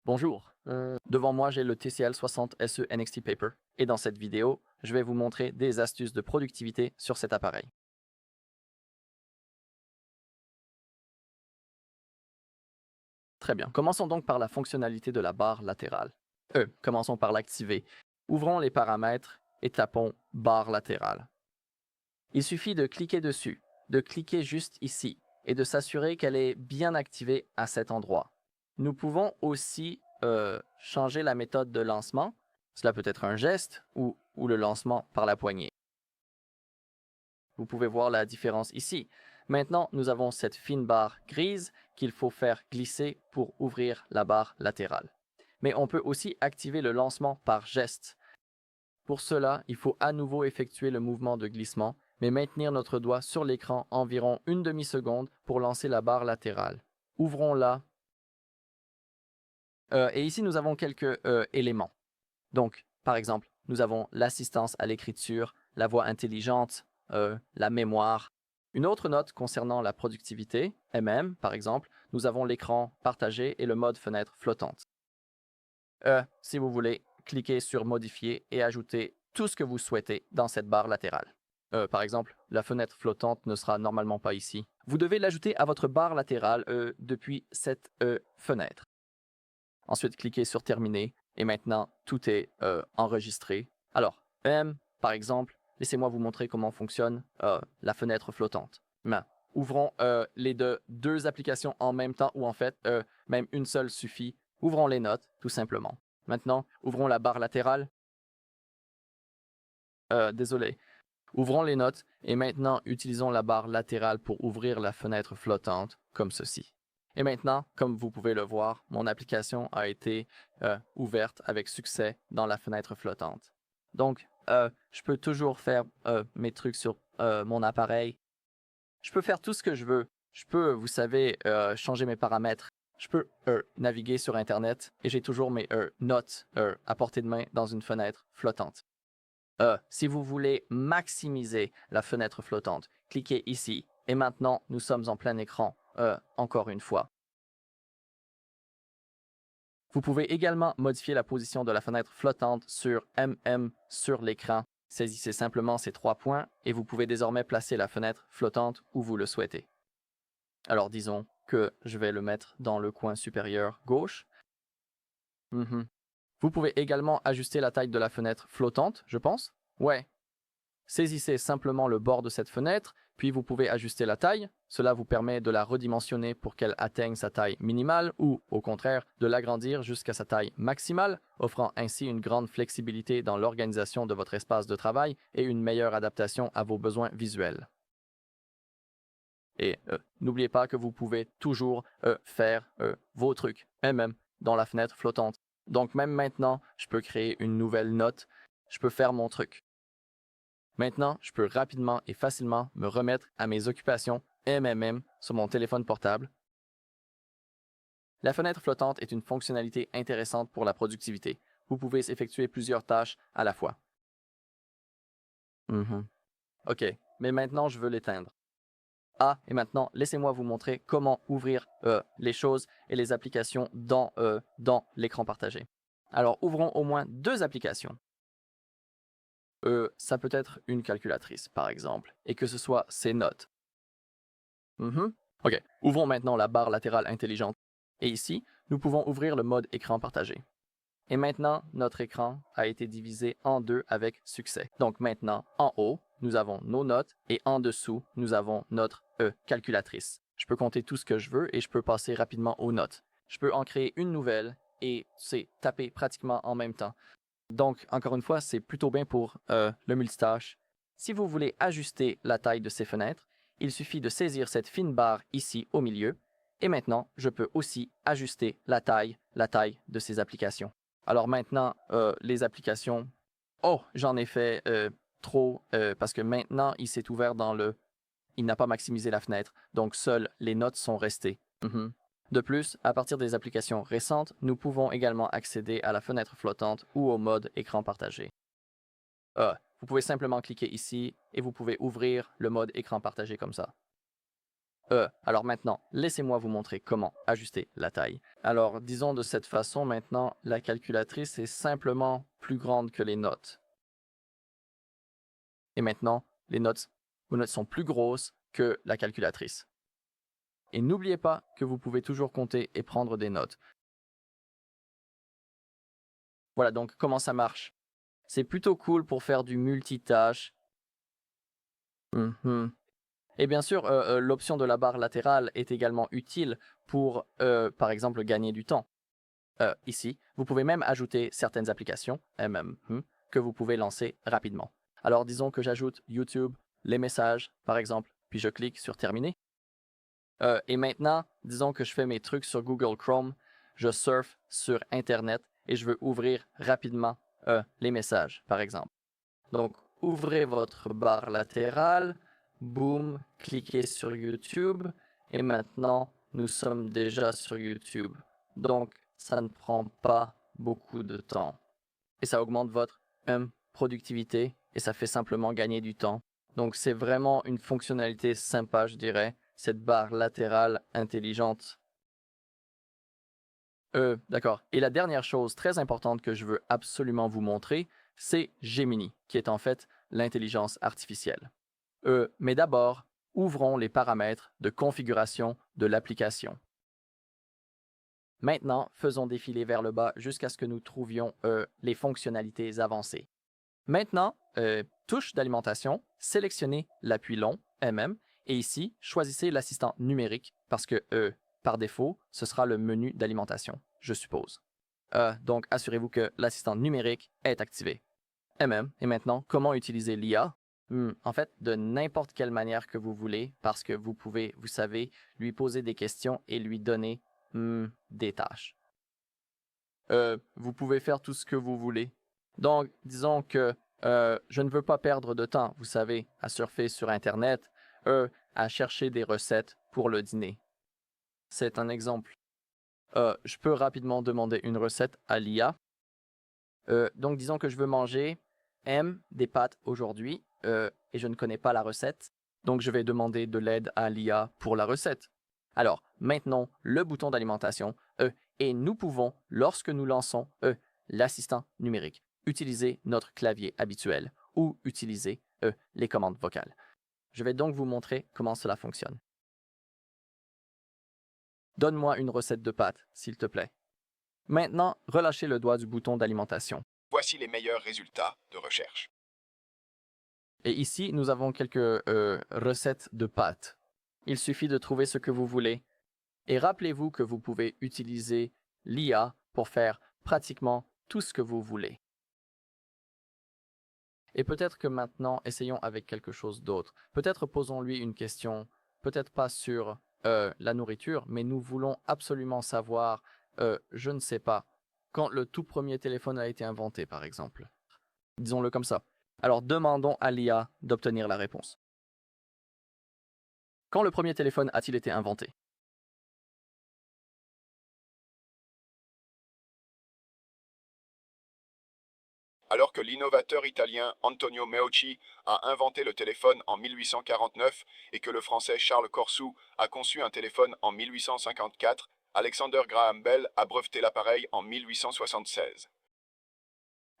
Bonjour, devant moi j'ai le TCL 60 SE NXT Paper et dans cette vidéo, je vais vous montrer des astuces de productivité sur cet appareil. Très bien, commençons donc par la fonctionnalité de la barre latérale. Commençons par l'activer. Ouvrons les paramètres et tapons barre latérale. Il suffit de cliquer dessus, de cliquer juste ici et de s'assurer qu'elle est bien activée à cet endroit. Nous pouvons aussi changer la méthode de lancement. Cela peut être un geste ou le lancement par la poignée. Vous pouvez voir la différence ici. Maintenant, nous avons cette fine barre grise qu'il faut faire glisser pour ouvrir la barre latérale. Mais on peut aussi activer le lancement par geste. Pour cela, il faut à nouveau effectuer le mouvement de glissement, mais maintenir notre doigt sur l'écran environ une demi-seconde pour lancer la barre latérale. Ouvrons-la. Et ici, nous avons quelques éléments. Donc, par exemple, nous avons l'assistance à l'écriture, la voix intelligente, la mémoire. Une autre note concernant la productivité, par exemple, nous avons l'écran partagé et le mode fenêtre flottante. Si vous voulez, cliquez sur Modifier et ajoutez tout ce que vous souhaitez dans cette barre latérale. Par exemple, la fenêtre flottante ne sera normalement pas ici. Vous devez l'ajouter à votre barre latérale depuis cette fenêtre. Ensuite, cliquez sur Terminer et maintenant, tout est enregistré. Alors, par exemple, laissez-moi vous montrer comment fonctionne la fenêtre flottante. Ouvrons les deux applications en même temps ou en fait, même une seule suffit. Ouvrons les notes, tout simplement. Maintenant, ouvrons la barre latérale. Désolé. Ouvrons les notes et maintenant, utilisons la barre latérale pour ouvrir la fenêtre flottante, comme ceci. Et maintenant, comme vous pouvez le voir, mon application a été ouverte avec succès dans la fenêtre flottante. Donc, je peux toujours faire mes trucs sur mon appareil. Je peux faire tout ce que je veux. Je peux, vous savez, changer mes paramètres. Je peux naviguer sur Internet et j'ai toujours mes notes à portée de main dans une fenêtre flottante. Si vous voulez maximiser la fenêtre flottante, cliquez ici. Et maintenant, nous sommes en plein écran, encore une fois. Vous pouvez également modifier la position de la fenêtre flottante sur sur l'écran. Saisissez simplement ces 3 points et vous pouvez désormais placer la fenêtre flottante où vous le souhaitez. Alors disons que je vais le mettre dans le coin supérieur gauche. Vous pouvez également ajuster la taille de la fenêtre flottante, je pense. Ouais. Saisissez simplement le bord de cette fenêtre, puis vous pouvez ajuster la taille. Cela vous permet de la redimensionner pour qu'elle atteigne sa taille minimale ou, au contraire, de l'agrandir jusqu'à sa taille maximale, offrant ainsi une grande flexibilité dans l'organisation de votre espace de travail et une meilleure adaptation à vos besoins visuels. Et n'oubliez pas que vous pouvez toujours faire vos trucs, même dans la fenêtre flottante. Donc même maintenant, je peux créer une nouvelle note, je peux faire mon truc. Maintenant, je peux rapidement et facilement me remettre à mes occupations sur mon téléphone portable. La fenêtre flottante est une fonctionnalité intéressante pour la productivité. Vous pouvez effectuer plusieurs tâches à la fois. OK, mais maintenant je veux l'éteindre. Ah, et maintenant, laissez-moi vous montrer comment ouvrir les choses et les applications dans l'écran partagé. Alors, ouvrons au moins 2 applications. Ça peut être une calculatrice, par exemple, et que ce soit ses notes. OK, ouvrons maintenant la barre latérale intelligente. Et ici, nous pouvons ouvrir le mode écran partagé. Et maintenant, notre écran a été divisé en 2 avec succès. Donc maintenant, en haut, nous avons nos notes et en dessous, nous avons notre calculatrice. Je peux compter tout ce que je veux et je peux passer rapidement aux notes. Je peux en créer une nouvelle et c'est taper pratiquement en même temps. Donc, encore une fois, c'est plutôt bien pour le multitâche. Si vous voulez ajuster la taille de ces fenêtres, il suffit de saisir cette fine barre ici au milieu. Et maintenant, je peux aussi ajuster la taille de ces applications. Alors maintenant, les applications... Oh, j'en ai fait trop parce que maintenant, il s'est ouvert dans le... Il n'a pas maximisé la fenêtre, donc seules les notes sont restées. De plus, à partir des applications récentes, nous pouvons également accéder à la fenêtre flottante ou au mode écran partagé. Vous pouvez simplement cliquer ici et vous pouvez ouvrir le mode écran partagé comme ça. Alors maintenant, laissez-moi vous montrer comment ajuster la taille. Alors, disons de cette façon, maintenant, la calculatrice est simplement plus grande que les notes. Et maintenant, vos notes sont plus grosses que la calculatrice. Et n'oubliez pas que vous pouvez toujours compter et prendre des notes. Voilà donc comment ça marche. C'est plutôt cool pour faire du multitâche. Et bien sûr, l'option de la barre latérale est également utile pour, par exemple, gagner du temps. Ici, vous pouvez même ajouter certaines applications, que vous pouvez lancer rapidement. Alors disons que j'ajoute YouTube, les messages, par exemple, puis je clique sur Terminer. Et maintenant, disons que je fais mes trucs sur Google Chrome, je surfe sur Internet et je veux ouvrir rapidement les messages, par exemple. Donc, ouvrez votre barre latérale, boum, cliquez sur YouTube et maintenant, nous sommes déjà sur YouTube. Donc, ça ne prend pas beaucoup de temps. Et ça augmente votre productivité et ça fait simplement gagner du temps. Donc, c'est vraiment une fonctionnalité sympa, je dirais, cette barre latérale intelligente. D'accord. Et la dernière chose très importante que je veux absolument vous montrer, c'est Gemini, qui est en fait l'intelligence artificielle. Mais d'abord, ouvrons les paramètres de configuration de l'application. Maintenant, faisons défiler vers le bas jusqu'à ce que nous trouvions les fonctionnalités avancées. Maintenant, touche d'alimentation, sélectionnez l'appui long, et ici, choisissez l'assistant numérique parce que par défaut, ce sera le menu d'alimentation, je suppose. Donc, assurez-vous que l'assistant numérique est activé. Et maintenant, comment utiliser l'IA? En fait, de n'importe quelle manière que vous voulez, parce que vous pouvez, vous savez, lui poser des questions et lui donner des tâches. Vous pouvez faire tout ce que vous voulez. Donc, disons que je ne veux pas perdre de temps, vous savez, à surfer sur Internet, à chercher des recettes pour le dîner. C'est un exemple. Je peux rapidement demander une recette à l'IA. Donc, disons que je veux manger des pâtes aujourd'hui et je ne connais pas la recette. Donc, je vais demander de l'aide à l'IA pour la recette. Alors, maintenant, le bouton d'alimentation et nous pouvons, lorsque nous lançons l'assistant numérique, utiliser notre clavier habituel ou utiliser les commandes vocales. Je vais donc vous montrer comment cela fonctionne. Donne-moi une recette de pâtes, s'il te plaît. Maintenant, relâchez le doigt du bouton d'alimentation. Voici les meilleurs résultats de recherche. Et ici, nous avons quelques recettes de pâtes. Il suffit de trouver ce que vous voulez. Et rappelez-vous que vous pouvez utiliser l'IA pour faire pratiquement tout ce que vous voulez. Et peut-être que maintenant, essayons avec quelque chose d'autre. Peut-être posons-lui une question, peut-être pas sur la nourriture, mais nous voulons absolument savoir, je ne sais pas, quand le tout premier téléphone a été inventé, par exemple. Disons-le comme ça. Alors demandons à l'IA d'obtenir la réponse. Quand le premier téléphone a-t-il été inventé? Alors que l'innovateur italien Antonio Meucci a inventé le téléphone en 1849 et que le français Charles Corsoux a conçu un téléphone en 1854, Alexander Graham Bell a breveté l'appareil en 1876.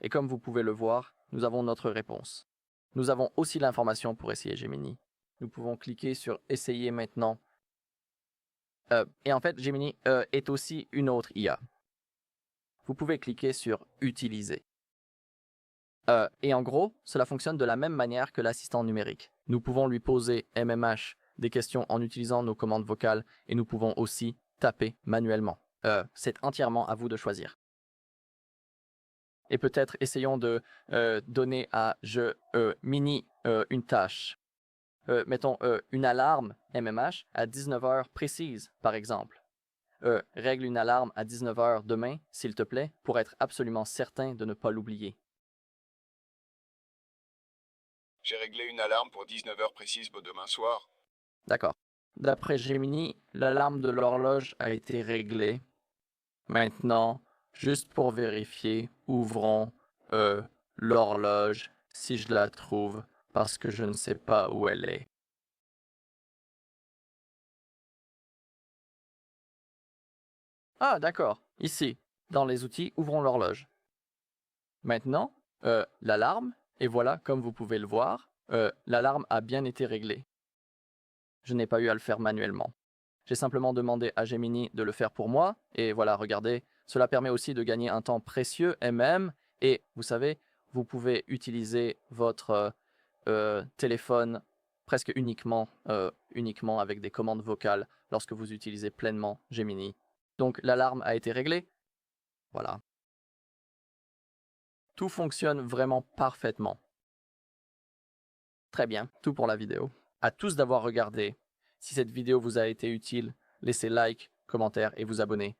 Et comme vous pouvez le voir, nous avons notre réponse. Nous avons aussi l'information pour essayer Gemini. Nous pouvons cliquer sur Essayer maintenant. Et en fait, Gemini est aussi une autre IA. Vous pouvez cliquer sur Utiliser. Et en gros, cela fonctionne de la même manière que l'assistant numérique. Nous pouvons lui poser MMH des questions en utilisant nos commandes vocales et nous pouvons aussi taper manuellement. C'est entièrement à vous de choisir. Et peut-être essayons de donner à Mini une tâche. Mettons une alarme MMH à 19 heures précises, par exemple. Règle une alarme à 19 heures demain, s'il te plaît, pour être absolument certain de ne pas l'oublier. J'ai réglé une alarme pour 19 heures précises pour demain soir. D'accord. D'après Gemini, l'alarme de l'horloge a été réglée. Maintenant, juste pour vérifier, ouvrons l'horloge si je la trouve, parce que je ne sais pas où elle est. Ah, d'accord. Ici, dans les outils, ouvrons l'horloge. Maintenant, l'alarme, et voilà, comme vous pouvez le voir, l'alarme a bien été réglée. Je n'ai pas eu à le faire manuellement. J'ai simplement demandé à Gemini de le faire pour moi, et voilà, regardez, cela permet aussi de gagner un temps précieux MM, et vous savez, vous pouvez utiliser votre téléphone presque uniquement avec des commandes vocales lorsque vous utilisez pleinement Gemini. Donc l'alarme a été réglée. Voilà. Tout fonctionne vraiment parfaitement. Très bien, tout pour la vidéo. À tous d'avoir regardé. Si cette vidéo vous a été utile, laissez like, commentaire et vous abonner.